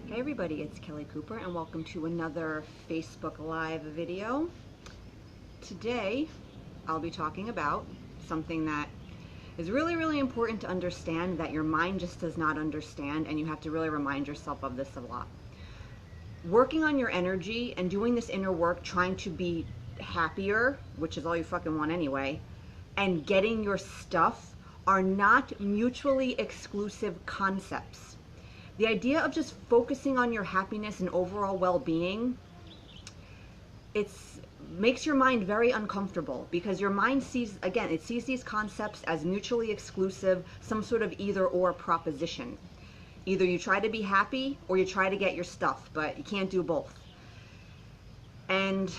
Hey everybody, it's Kelly Cooper and welcome to another Facebook Live video. Today I'll be talking about something that is really important to understand that your mind just does not understand, and you have to really remind yourself of this a lot. Working on your energy and doing this inner work, trying to be happier, which is all you fucking want anyway, and getting your stuff are not mutually exclusive concepts. The idea of just focusing on your happiness and overall well-being, it makes your mind very uncomfortable because your mind sees, again, it sees these concepts as mutually exclusive, some sort of either or proposition. Either you try to be happy or you try to get your stuff, but you can't do both. And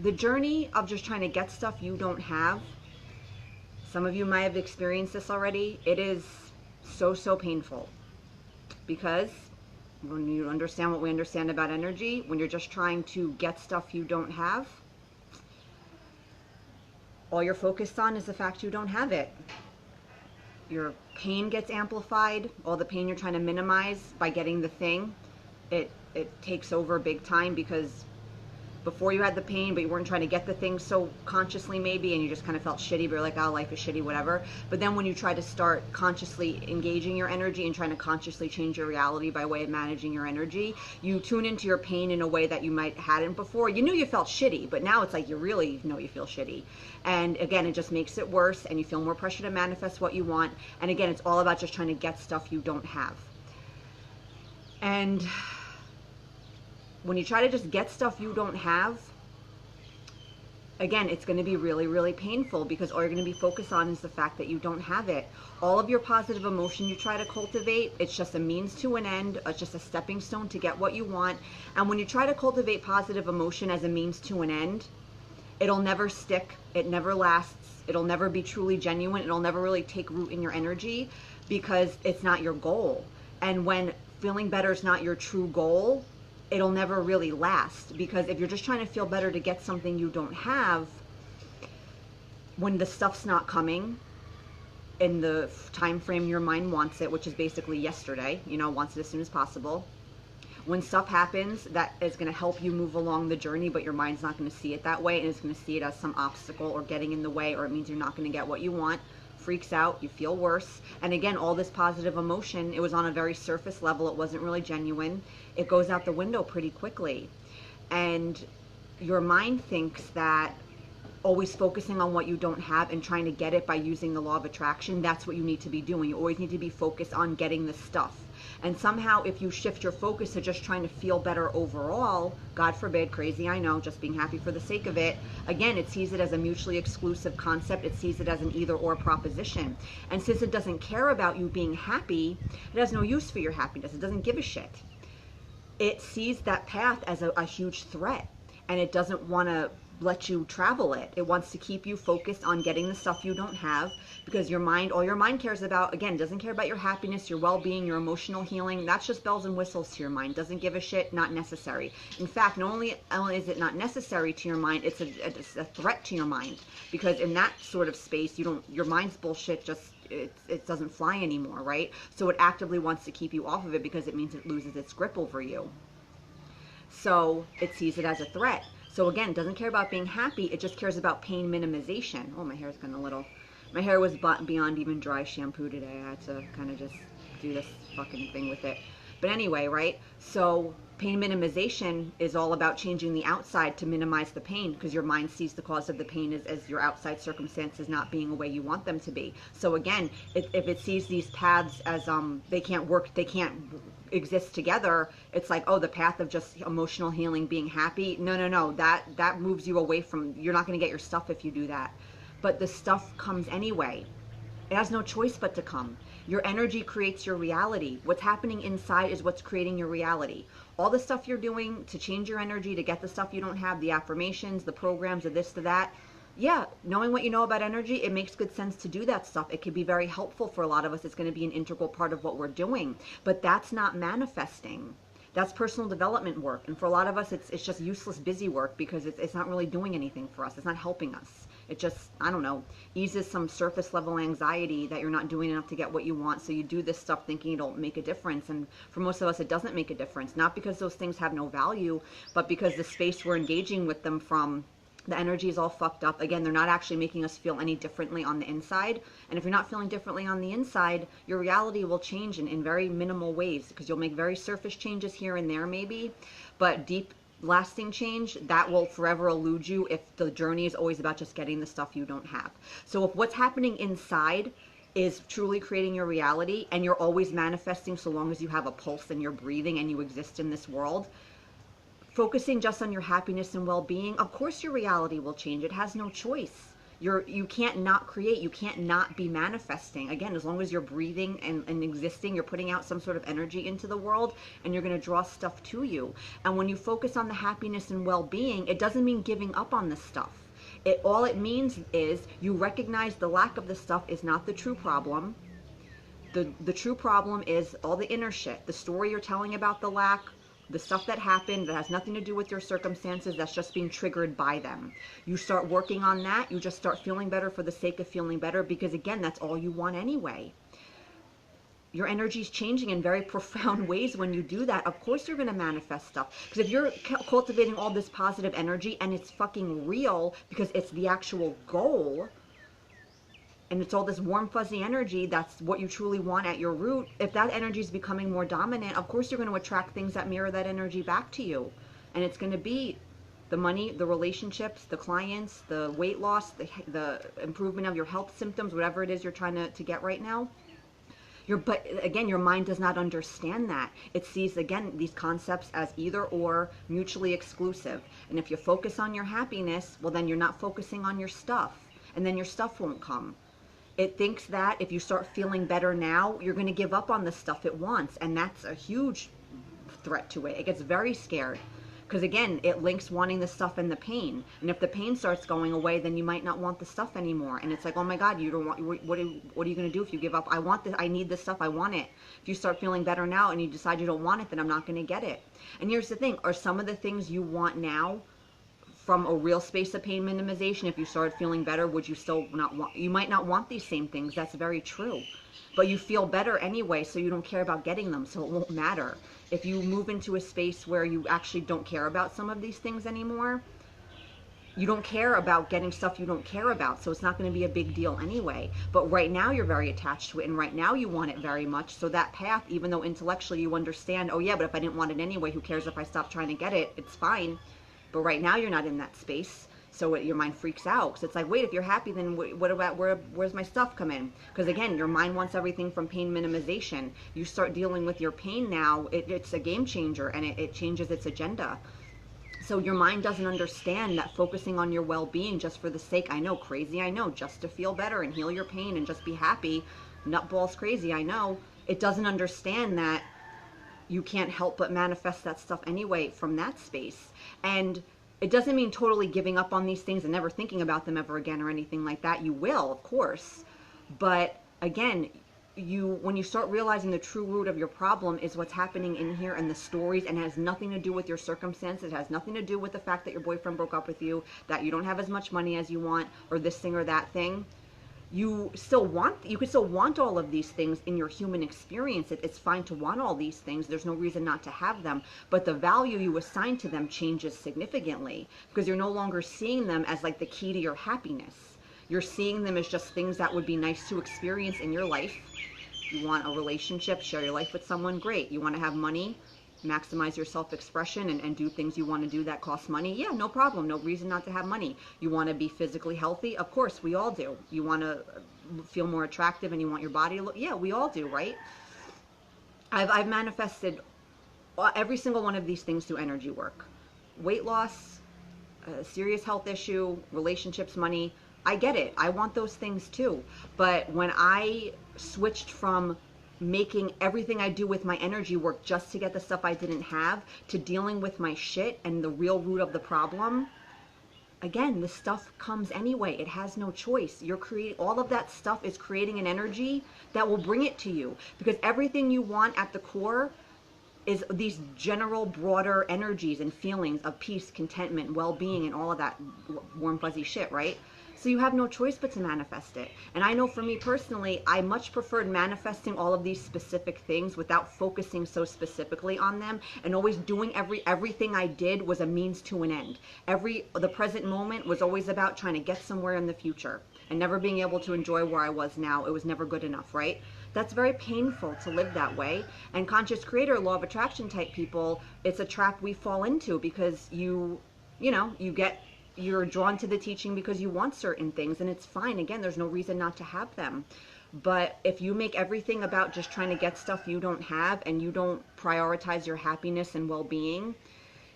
the journey of just trying to get stuff you don't have, some of you might have experienced this already, it is so painful. Because when you understand what we understand about energy, when you're just trying to get stuff you don't have, all you're focused on is the fact you don't have it. Your pain gets amplified, all the pain you're trying to minimize by getting the thing, it takes over big time, because before you had the pain, but you weren't trying to get the thing so consciously maybe, and you just kind of felt shitty, but you're like, oh, life is shitty, whatever. But then when you try to start consciously engaging your energy and trying to consciously change your reality by way of managing your energy, you tune into your pain in a way that you might hadn't before. You knew you felt shitty, but now it's like you really know you feel shitty. And again, it just makes it worse, and you feel more pressure to manifest what you want. And again, it's all about just trying to get stuff you don't have. And when you try to just get stuff you don't have, again, it's going to be really painful, because all you're going to be focused on is the fact that you don't have it. All of your positive emotion you try to cultivate, it's just a means to an end. It's just a stepping stone to get what you want. And when you try to cultivate positive emotion as a means to an end, it'll never stick. It never lasts. It'll never be truly genuine. It'll never really take root in your energy, because it's not your goal. And when feeling better is not your true goal, it'll never really last. Because if you're just trying to feel better to get something you don't have, when the stuff's not coming in the time frame your mind wants it, which is basically yesterday, wants it as soon as possible, when stuff happens that is going to help you move along the journey, but your mind's not going to see it that way, and it's going to see it as some obstacle or getting in the way, or it means you're not going to get what you want, freaks out, you feel worse. And again, all this positive emotion, it was on a very surface level, it wasn't really genuine, it goes out the window pretty quickly. And your mind thinks that always focusing on what you don't have and trying to get it by using the law of attraction, that's what you need to be doing. You always need to be focused on getting the stuff. And somehow, if you shift your focus to just trying to feel better overall, God forbid, crazy, I know, just being happy for the sake of it, again, it sees it as a mutually exclusive concept. It sees it as an either-or proposition. And since it doesn't care about you being happy, it has no use for your happiness. It doesn't give a shit. It sees that path as a huge threat, and it doesn't want to let you travel it. It wants to keep you focused on getting the stuff you don't have, because your mind, all your mind cares about, again, doesn't care about your happiness, your well-being, your emotional healing. That's just bells and whistles to your mind. Doesn't give a shit, not necessary. In fact, not only is it not necessary to your mind, it's a threat to your mind, because in that sort of space, your mind's bullshit just, it doesn't fly anymore, right? So it actively wants to keep you off of it, because it means it loses its grip over you. So it sees it as a threat. So again, doesn't care about being happy, it just cares about pain minimization. Oh, my hair's gotten a little, my hair was beyond even dry shampoo today. I had to kind of just do this fucking thing with it. But anyway, right? So pain minimization is all about changing the outside to minimize the pain, because your mind sees the cause of the pain as your outside circumstances not being the way you want them to be. So again, if it sees these paths as they can't work, they can't exist together, it's like, oh, the path of just emotional healing, being happy, no, that moves you away from, you're not going to get your stuff if you do that. But the stuff comes anyway. It has no choice but to come. Your energy creates your reality. What's happening inside is what's creating your reality. All the stuff you're doing to change your energy, to get the stuff you don't have, the affirmations, the programs, the this, the that, yeah, knowing what you know about energy, it makes good sense to do that stuff. It could be very helpful for a lot of us. It's going to be an integral part of what we're doing. But that's not manifesting. That's personal development work. And for a lot of us, it's just useless busy work, because it's not really doing anything for us. It's not helping us. It just, I don't know, eases some surface level anxiety that you're not doing enough to get what you want. So you do this stuff thinking it'll make a difference. And for most of us, it doesn't make a difference. Not because those things have no value, but because the space we're engaging with them from, the energy is all fucked up. Again, they're not actually making us feel any differently on the inside. And if you're not feeling differently on the inside, your reality will change in very minimal ways, because you'll make very surface changes here and there maybe, but deep lasting change, that will forever elude you if the journey is always about just getting the stuff you don't have. So if what's happening inside is truly creating your reality, and you're always manifesting so long as you have a pulse and you're breathing and you exist in this world, focusing just on your happiness and well-being, of course your reality will change. It has no choice. You can't not create. You can't not be manifesting. Again, as long as you're breathing and existing, you're putting out some sort of energy into the world, and you're going to draw stuff to you. And when you focus on the happiness and well-being, it doesn't mean giving up on the stuff. All it means is you recognize the lack of the stuff is not the true problem. The true problem is all the inner shit, the story you're telling about the lack, the stuff that happened that has nothing to do with your circumstances, that's just being triggered by them. You start working on that, you just start feeling better for the sake of feeling better, because again, that's all you want anyway. Your energy is changing in very profound ways when you do that. Of course you're going to manifest stuff. Because if you're cultivating all this positive energy and it's fucking real because it's the actual goal, and it's all this warm, fuzzy energy, that's what you truly want at your root. If that energy is becoming more dominant, of course you're going to attract things that mirror that energy back to you. And it's going to be the money, the relationships, the clients, the weight loss, the improvement of your health symptoms, whatever it is you're trying to get right now. But again, your mind does not understand that. It sees, again, these concepts as either or, mutually exclusive. And if you focus on your happiness, well, then you're not focusing on your stuff. And then your stuff won't come. It thinks that if you start feeling better now, you're going to give up on the stuff it wants. And that's a huge threat to it. It gets very scared. Because again, it links wanting the stuff and the pain. And if the pain starts going away, then you might not want the stuff anymore. And it's like, oh my God, you don't want, what are you going to do if you give up? I want this, I need this stuff, I want it. If you start feeling better now and you decide you don't want it, then I'm not going to get it. And here's the thing, are some of the things you want now from a real space of pain minimization? If you started feeling better, would you still not want, you might not want these same things. That's very true. But you feel better anyway, so you don't care about getting them, so it won't matter. If you move into a space where you actually don't care about some of these things anymore, you don't care about getting stuff you don't care about, so it's not going to be a big deal anyway. But right now you're very attached to it, and right now you want it very much, so that path, even though intellectually you understand, oh yeah, but if I didn't want it anyway, who cares if I stop trying to get it, it's fine. But right now you're not in that space, so your mind freaks out. So it's like, wait, if you're happy, then what about, where's my stuff come in? Because again, your mind wants everything from pain minimization. You start dealing with your pain now, it's a game changer, and it changes its agenda. So your mind doesn't understand that focusing on your well-being just for the sake, I know, crazy, I know, just to feel better and heal your pain and just be happy, nutballs crazy, I know. It doesn't understand that you can't help but manifest that stuff anyway from that space. And it doesn't mean totally giving up on these things and never thinking about them ever again or anything like that. You will, of course. But again, when you start realizing the true root of your problem is what's happening in here and the stories, and it has nothing to do with your circumstances, it has nothing to do with the fact that your boyfriend broke up with you, that you don't have as much money as you want, or this thing or that thing. You could still want all of these things in your human experience. It's fine to want all these things. There's no reason not to have them. But the value you assign to them changes significantly, because you're no longer seeing them as like the key to your happiness. You're seeing them as just things that would be nice to experience in your life. You want a relationship, share your life with someone, great. You want to have money, maximize your self-expression and do things you want to do that cost money, yeah, no problem, no reason not to have money. You want to be physically healthy, of course, we all do. You want to feel more attractive and you want your body to look, yeah, we all do, right? I've manifested every single one of these things through energy work. Weight loss, a serious health issue, relationships, money. I get it, I want those things too. But when I switched from making everything I do with my energy work just to get the stuff I didn't have, to dealing with my shit and the real root of the problem, again, the stuff comes anyway. It has no choice. All of that stuff is creating an energy that will bring it to you, because everything you want at the core is these general broader energies and feelings of peace, contentment, well-being, and all of that warm fuzzy shit, right? So you have no choice but to manifest it. And I know for me personally, I much preferred manifesting all of these specific things without focusing so specifically on them, and always doing everything I did was a means to an end. The present moment was always about trying to get somewhere in the future and never being able to enjoy where I was now. It was never good enough, right? That's very painful to live that way. And conscious creator, law of attraction type people, it's a trap we fall into because you're drawn to the teaching because you want certain things, and it's fine. Again, there's no reason not to have them. But if you make everything about just trying to get stuff you don't have, and you don't prioritize your happiness and well-being,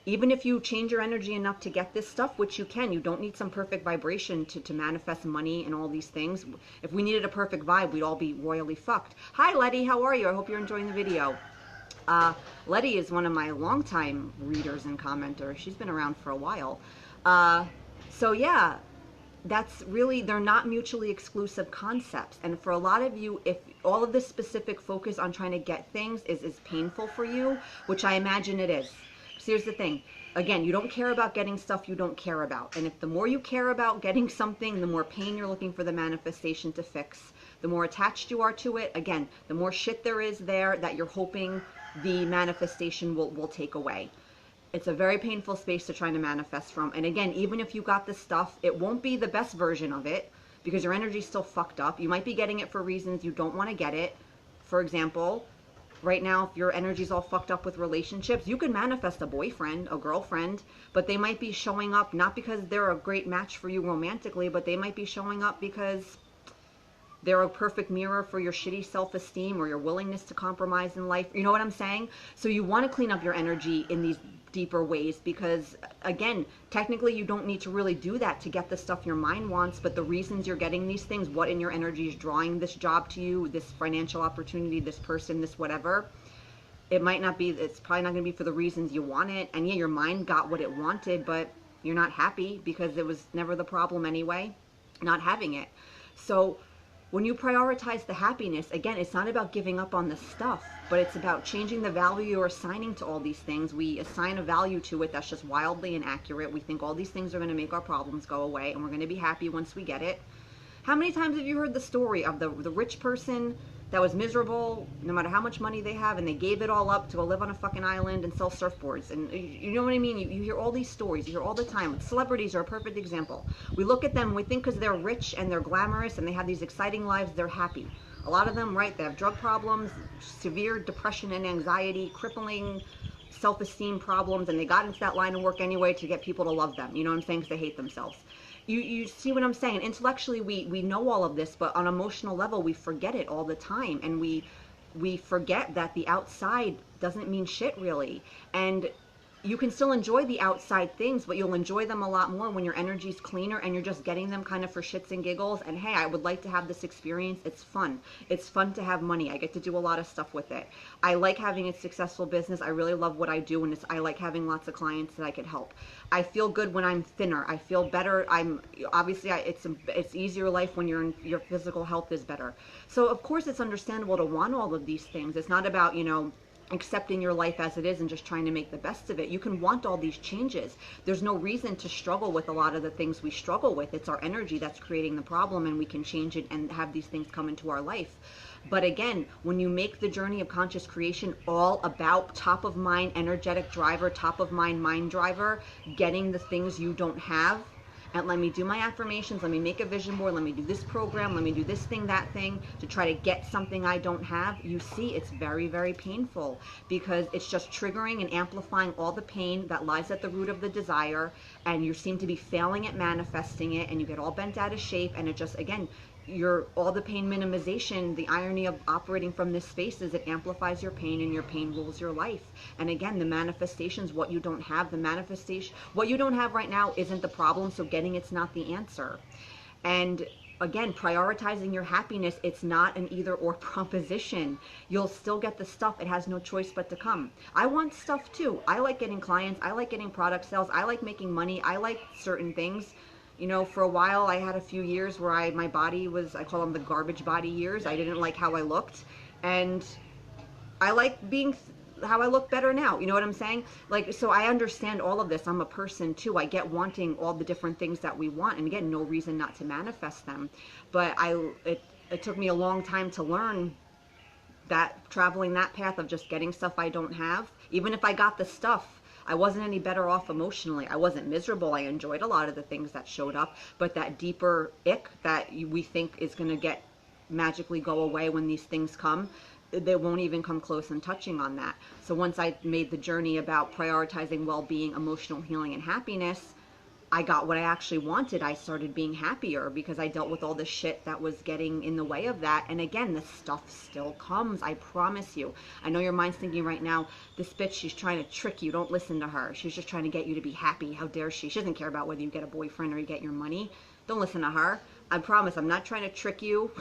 even if you change your energy enough to get this stuff, which you can, you don't need some perfect vibration to manifest money and all these things. If we needed a perfect vibe, we'd all be royally fucked. Hi, Letty, how are you? I hope you're enjoying the video. Letty is one of my longtime readers and commenters. She's been around for a while. So yeah, that's really, they're not mutually exclusive concepts. And for a lot of you, if all of this specific focus on trying to get things is painful for you, which I imagine it is. So here's the thing. Again, you don't care about getting stuff you don't care about. And if the more you care about getting something, the more pain you're looking for the manifestation to fix. The more attached you are to it, again, the more shit there is there that you're hoping the manifestation will take away. It's a very painful space to try to manifest from. And again, even if you got the stuff, it won't be the best version of it because your energy's still fucked up. You might be getting it for reasons you don't want to get it. For example, right now, if your energy's all fucked up with relationships, you can manifest a boyfriend, a girlfriend, but they might be showing up not because they're a great match for you romantically, but they might be showing up because they're a perfect mirror for your shitty self-esteem or your willingness to compromise in life. You know what I'm saying? So you want to clean up your energy in these deeper ways because, again, technically you don't need to really do that to get the stuff your mind wants, but the reasons you're getting these things, what in your energy is drawing this job to you, this financial opportunity, this person, this whatever, it's probably not going to be for the reasons you want it. And yeah, your mind got what it wanted, but you're not happy because it was never the problem anyway, not having it. So when you prioritize the happiness, again, it's not about giving up on the stuff, but it's about changing the value you're assigning to all these things. We assign a value to it that's just wildly inaccurate. We think all these things are going to make our problems go away and we're going to be happy once we get it. How many times have you heard the story of the rich person that was miserable no matter how much money they have, and they gave it all up to go live on a fucking island and sell surfboards? And you know what I mean? You hear all these stories. You hear all the time. Celebrities are a perfect example. We look at them and we think because they're rich and they're glamorous and they have these exciting lives, they're happy. A lot of them, right, they have drug problems, severe depression and anxiety, crippling self-esteem problems, and they got into that line of work anyway to get people to love them. You know what I'm saying? Because they hate themselves. You see what I'm saying? Intellectually, we know all of this, but on an emotional level, we forget it all the time. And we forget that the outside doesn't mean shit, really. And you can still enjoy the outside things, but you'll enjoy them a lot more when your energy's cleaner and you're just getting them kind of for shits and giggles. And hey, I would like to have this experience. It's fun. It's fun to have money. I get to do a lot of stuff with it. I like having a successful business. I really love what I do, and I like having lots of clients that I could help. I feel good when I'm thinner. I feel better. It's easier life when your physical health is better. So of course it's understandable to want all of these things. It's not about, accepting your life as it is and just trying to make the best of it. You can want all these changes. There's no reason to struggle with a lot of the things we struggle with. It's our energy that's creating the problem, and we can change it and have these things come into our life. But again, when you make the journey of conscious creation all about top of mind energetic driver, top of mind driver, getting the things you don't have, and let me do my affirmations, let me make a vision board, let me do this program, let me do this thing, that thing, to try to get something I don't have, you see it's very, very painful because it's just triggering and amplifying all the pain that lies at the root of the desire, and you seem to be failing at manifesting it, and you get all bent out of shape, and it just, again, all the pain minimization, the irony of operating from this space is it amplifies your pain, and your pain rules your life. And again, the manifestations, what you don't have, what you don't have right now isn't the problem, so getting it's not the answer. And again, prioritizing your happiness, it's not an either or proposition. You'll still get the stuff. It has no choice but to come. I want stuff too. I like getting clients. I like getting product sales. I like making money. I like certain things. For a while I had a few years where my body was, I call them the garbage body years. I didn't like how I looked, and I like being how I look better now. You know what I'm saying? Like, so I understand all of this. I'm a person too. I get wanting all the different things that we want, and again, no reason not to manifest them. But it took me a long time to learn that traveling that path of just getting stuff I don't have, even if I got the stuff, I wasn't any better off emotionally. I wasn't miserable. I enjoyed a lot of the things that showed up, but that deeper ick that we think is going to get magically go away when these things come, they won't even come close and touching on that. So once I made the journey about prioritizing well-being, emotional healing, and happiness, I got what I actually wanted. I started being happier because I dealt with all the shit that was getting in the way of that. And again, the stuff still comes. I promise you. I know your mind's thinking right now, this bitch, she's trying to trick you. Don't listen to her. She's just trying to get you to be happy. How dare she? She doesn't care about whether you get a boyfriend or you get your money. Don't listen to her. I promise. I'm not trying to trick you.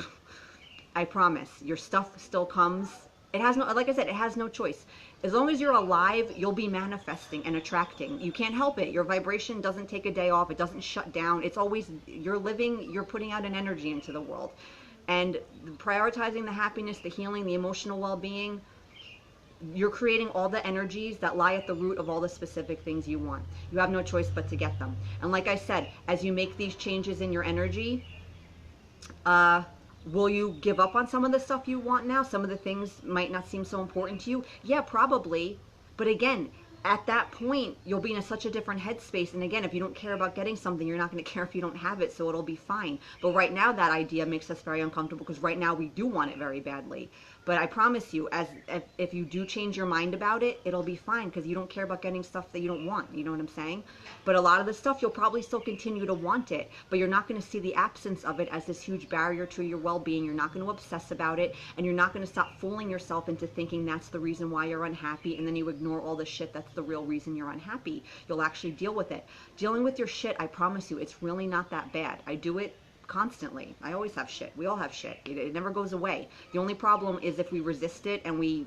I promise. Your stuff still comes. It has no, like I said, it has no choice. As long as you're alive, you'll be manifesting and attracting. You can't help it. Your vibration doesn't take a day off. It doesn't shut down. It's always, you're living, you're putting out an energy into the world. And prioritizing the happiness, the healing, the emotional well-being, you're creating all the energies that lie at the root of all the specific things you want. You have no choice but to get them. And like I said, as you make these changes in your energy, will you give up on some of the stuff you want now? Some of the things might not seem so important to you. Yeah, probably. But again, at that point, you'll be in such a different headspace. And again, if you don't care about getting something, you're not going to care if you don't have it. So it'll be fine. But right now, that idea makes us very uncomfortable because right now we do want it very badly. But I promise you, if you do change your mind about it, it'll be fine because you don't care about getting stuff that you don't want. You know what I'm saying? But a lot of the stuff, you'll probably still continue to want it, but you're not going to see the absence of it as this huge barrier to your well-being. You're not going to obsess about it, and you're not going to stop fooling yourself into thinking that's the reason why you're unhappy, and then you ignore all the shit that's the real reason you're unhappy. You'll actually deal with it. Dealing with your shit, I promise you, it's really not that bad. I do it constantly. I always have shit. We all have shit. It never goes away. The only problem is if we resist it and we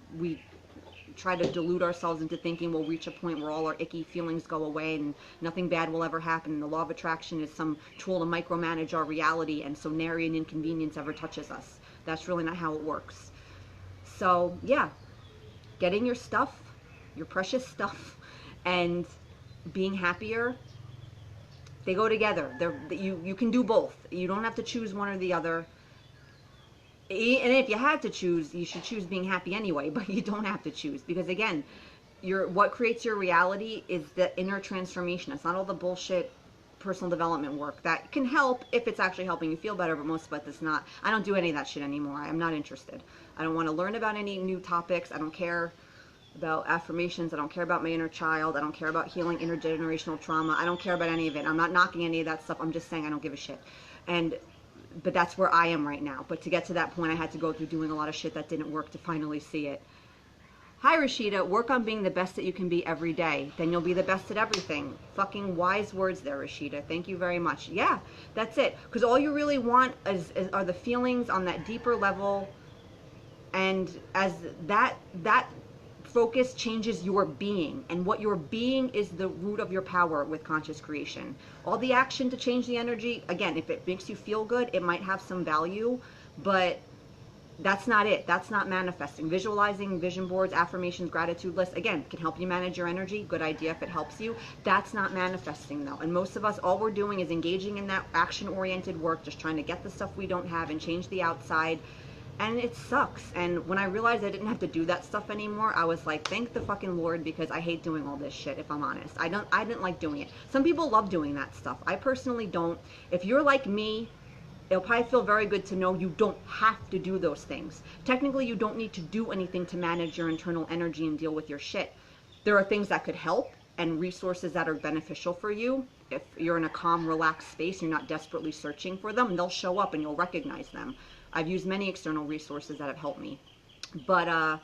try to delude ourselves into thinking we'll reach a point where all our icky feelings go away and nothing bad will ever happen. And the law of attraction is some tool to micromanage our reality, and so nary an inconvenience ever touches us. That's really not how it works. So yeah, getting your stuff, your precious stuff, and being happier, they go together. You can do both. You don't have to choose one or the other. And if you had to choose, you should choose being happy anyway, but you don't have to choose. Because again, what creates your reality is the inner transformation. It's not all the bullshit personal development work. That can help if it's actually helping you feel better, but most of it is not. I don't do any of that shit anymore. I'm not interested. I don't want to learn about any new topics. I don't care about affirmations. I don't care about my inner child. I don't care about healing intergenerational trauma. I don't care about any of it. I'm not knocking any of that stuff. I'm just saying I don't give a shit. But that's where I am right now. But to get to that point, I had to go through doing a lot of shit that didn't work to finally see it. Hi, Rashida. Work on being the best that you can be every day. Then you'll be the best at everything. Fucking wise words there, Rashida. Thank you very much. Yeah, that's it. Because all you really want are the feelings on that deeper level. And as that focus changes your being, and what your being is the root of your power with conscious creation. All the action to change the energy, again, if it makes you feel good, it might have some value, but that's not it. That's not manifesting. Visualizing, vision boards, affirmations, gratitude lists, again, can help you manage your energy. Good idea if it helps you. That's not manifesting though. And most of us, all we're doing is engaging in that action-oriented work, just trying to get the stuff we don't have and change the outside. And it sucks. And when I realized I didn't have to do that stuff anymore, I was like, thank the fucking Lord, because I hate doing all this shit, if I'm honest. I didn't like doing it. Some people love doing that stuff. I personally don't. If you're like me, it'll probably feel very good to know you don't have to do those things. Technically, you don't need to do anything to manage your internal energy and deal with your shit. There are things that could help and resources that are beneficial for you. If you're in a calm, relaxed space, you're not desperately searching for them, they'll show up and you'll recognize them. I've used many external resources that have helped me. But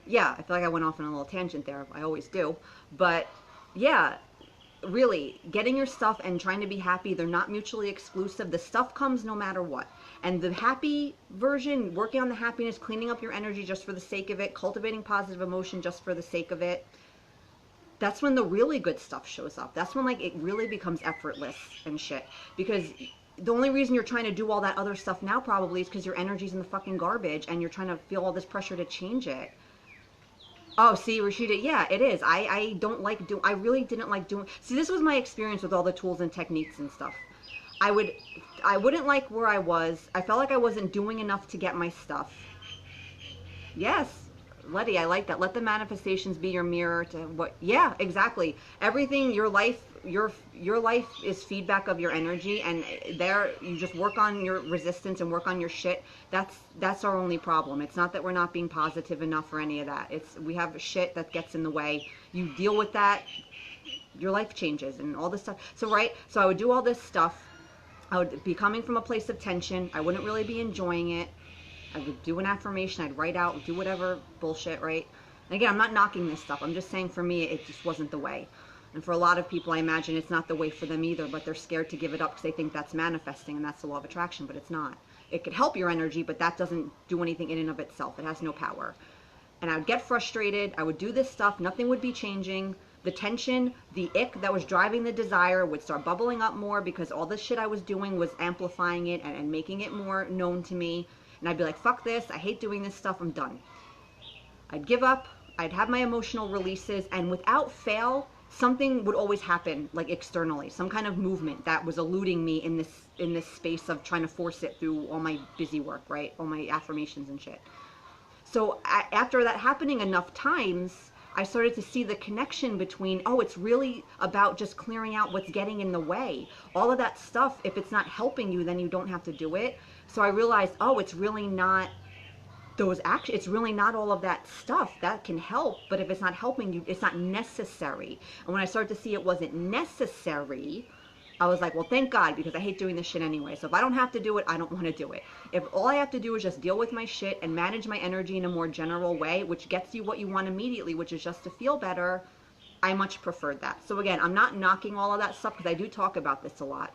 yeah, I feel like I went off on a little tangent there. I always do. But yeah, really, getting your stuff and trying to be happy, they're not mutually exclusive. The stuff comes no matter what. And the happy version, working on the happiness, cleaning up your energy just for the sake of it, cultivating positive emotion just for the sake of it, that's when the really good stuff shows up. That's when like it really becomes effortless and shit. Because the only reason you're trying to do all that other stuff now probably is because your energy's in the fucking garbage and you're trying to feel all this pressure to change it. Oh, see, Rashida, yeah, it is. I don't like I really didn't like doing, see, this was my experience with all the tools and techniques and stuff. I would, I wouldn't like where I was. I felt like I wasn't doing enough to get my stuff. Yes, Letty, I like that. Let the manifestations be your mirror to what. Yeah, exactly. Everything, your life is feedback of your energy, and there you just work on your resistance and work on your shit. That's our only problem. It's not that we're not being positive enough or any of that. It's we have shit that gets in the way. You deal with that, your life changes and all this stuff. So right, so I would do all this stuff. I would be coming from a place of tension. I wouldn't really be enjoying it. I would do an affirmation, I'd write out, do whatever bullshit, right? And again, I'm not knocking this stuff. I'm just saying for me, it just wasn't the way. And for a lot of people, I imagine it's not the way for them either, but they're scared to give it up because they think that's manifesting and that's the law of attraction, but it's not. It could help your energy, but that doesn't do anything in and of itself. It has no power. And I would get frustrated. I would do this stuff. Nothing would be changing. The tension, the ick that was driving the desire would start bubbling up more because all the shit I was doing was amplifying it and making it more known to me. And I'd be like, fuck this, I hate doing this stuff, I'm done. I'd give up, I'd have my emotional releases, and without fail, something would always happen, like externally, some kind of movement that was eluding me in this space of trying to force it through all my busy work, right? All my affirmations and shit. So after that happening enough times, I started to see the connection between, oh, it's really about just clearing out what's getting in the way. All of that stuff, if it's not helping you, then you don't have to do it. So I realized, oh, it's really not those actions, it's really not all of that stuff that can help, but if it's not helping you, it's not necessary. And when I started to see it wasn't necessary, I was like, well, thank God, because I hate doing this shit anyway. So if I don't have to do it, I don't want to do it. If all I have to do is just deal with my shit and manage my energy in a more general way, which gets you what you want immediately, which is just to feel better, I much preferred that. So again, I'm not knocking all of that stuff because I do talk about this a lot.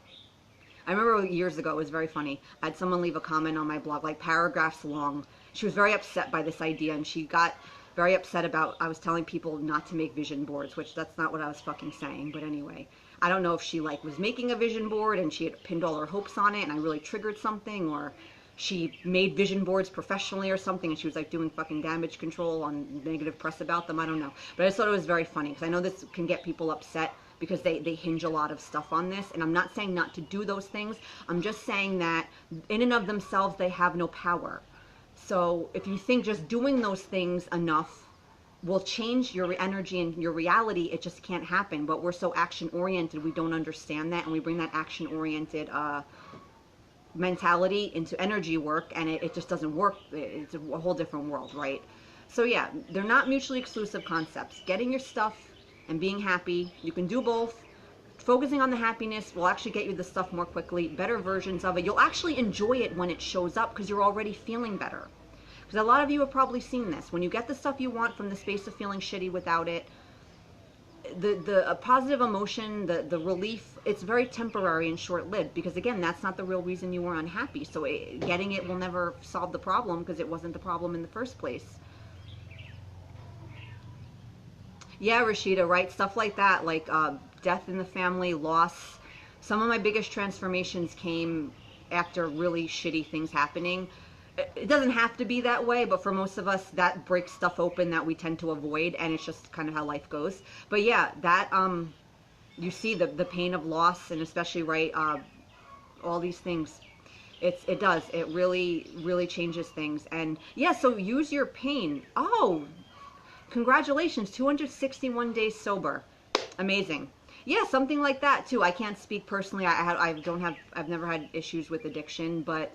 I remember years ago, it was very funny. I had someone leave a comment on my blog, like paragraphs long. She was very upset by this idea, and she got very upset about, I was telling people not to make vision boards, which that's not what I was fucking saying, but anyway. I don't know if she like was making a vision board and she had pinned all her hopes on it and I really triggered something, or she made vision boards professionally or something and she was like doing fucking damage control on negative press about them. I don't know. But I just thought it was very funny because I know this can get people upset because they hinge a lot of stuff on this. And I'm not saying not to do those things. I'm just saying that in and of themselves, they have no power. So if you think just doing those things enough will change your energy and your reality, it just can't happen. But we're so action oriented, we don't understand that, and we bring that action oriented mentality into energy work, and it just doesn't work. It's a whole different world, right? So yeah, they're not mutually exclusive concepts. Getting your stuff and being happy, you can do both. Focusing on the happiness will actually get you the stuff more quickly, better versions of it. You'll actually enjoy it when it shows up because you're already feeling better. Because a lot of you have probably seen this. When you get the stuff you want from the space of feeling shitty without it, the positive emotion, the relief, it's very temporary and short-lived. Because again, that's not the real reason you were unhappy. So getting it will never solve the problem because it wasn't the problem in the first place. Yeah, Rashida, right? Stuff like that, like death in the family, loss. Some of my biggest transformations came after really shitty things happening. It doesn't have to be that way, but for most of us, that breaks stuff open that we tend to avoid, and it's just kind of how life goes. But yeah, that, you see the pain of loss, and especially, right, all these things. It does. It really, really changes things. And yeah, so use your pain. Oh, congratulations, 261 days sober. Amazing. Yeah, something like that too. I can't speak personally. I've never had issues with addiction, but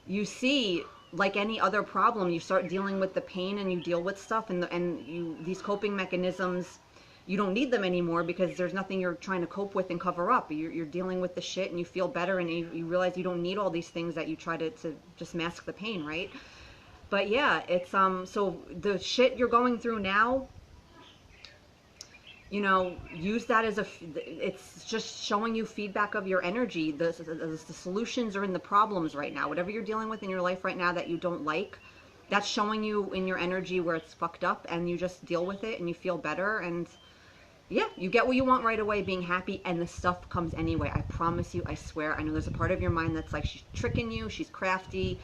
you see, like any other problem, you start dealing with the pain and you deal with stuff, and these coping mechanisms, you don't need them anymore because there's nothing you're trying to cope with and cover up. You're dealing with the shit and you feel better, and you realize you don't need all these things that you try to just mask the pain, right? But yeah, it's so the shit you're going through now, you know, use that as it's just showing you feedback of your energy. The solutions are in the problems right now. Whatever you're dealing with in your life right now that you don't like, that's showing you in your energy where it's fucked up, and you just deal with it and you feel better, and yeah, you get what you want right away, being happy, and the stuff comes anyway. I promise you, I swear. I know there's a part of your mind that's like, she's tricking you, she's crafty,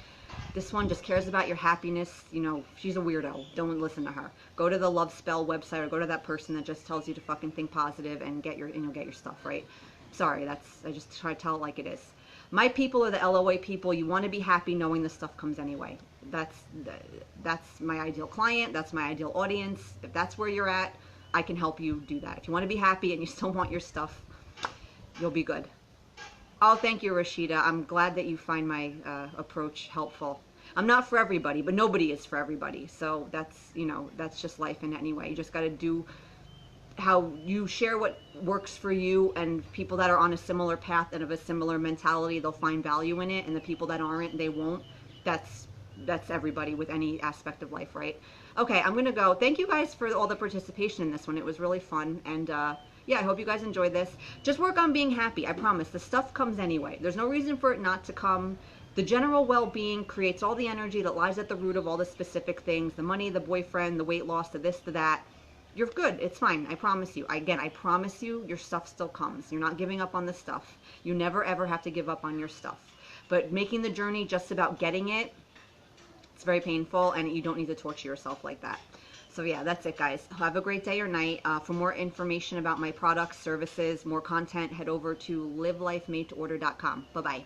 This one just cares about your happiness. You know, she's a weirdo. Don't listen to her. Go to the Love Spell website or go to that person that just tells you to fucking think positive and get your, get your stuff right. Sorry, I just try to tell it like it is. My people are the LOA people. You want to be happy knowing the stuff comes anyway. That's my ideal client. That's my ideal audience. If that's where you're at, I can help you do that. If you want to be happy and you still want your stuff, you'll be good. Oh, thank you, Rashida. I'm glad that you find my approach helpful. I'm not for everybody, but nobody is for everybody. So that's, that's just life in any way. You just got to do how you share what works for you, and people that are on a similar path and of a similar mentality, they'll find value in it, and the people that aren't, they won't. That's everybody with any aspect of life, right? Okay, I'm gonna go. Thank you guys for all the participation in this one. It was really fun, and yeah, I hope you guys enjoyed this. Just work on being happy. I promise. The stuff comes anyway. There's no reason for it not to come. The general well-being creates all the energy that lies at the root of all the specific things, the money, the boyfriend, the weight loss, the this, the that. You're good. It's fine. I promise you. Again, I promise you, your stuff still comes. You're not giving up on the stuff. You never, ever have to give up on your stuff. But making the journey just about getting it, it's very painful, and you don't need to torture yourself like that. So yeah, that's it, guys. Have a great day or night. For more information about my products, services, more content, head over to livelifemadeorder.com. Bye-bye.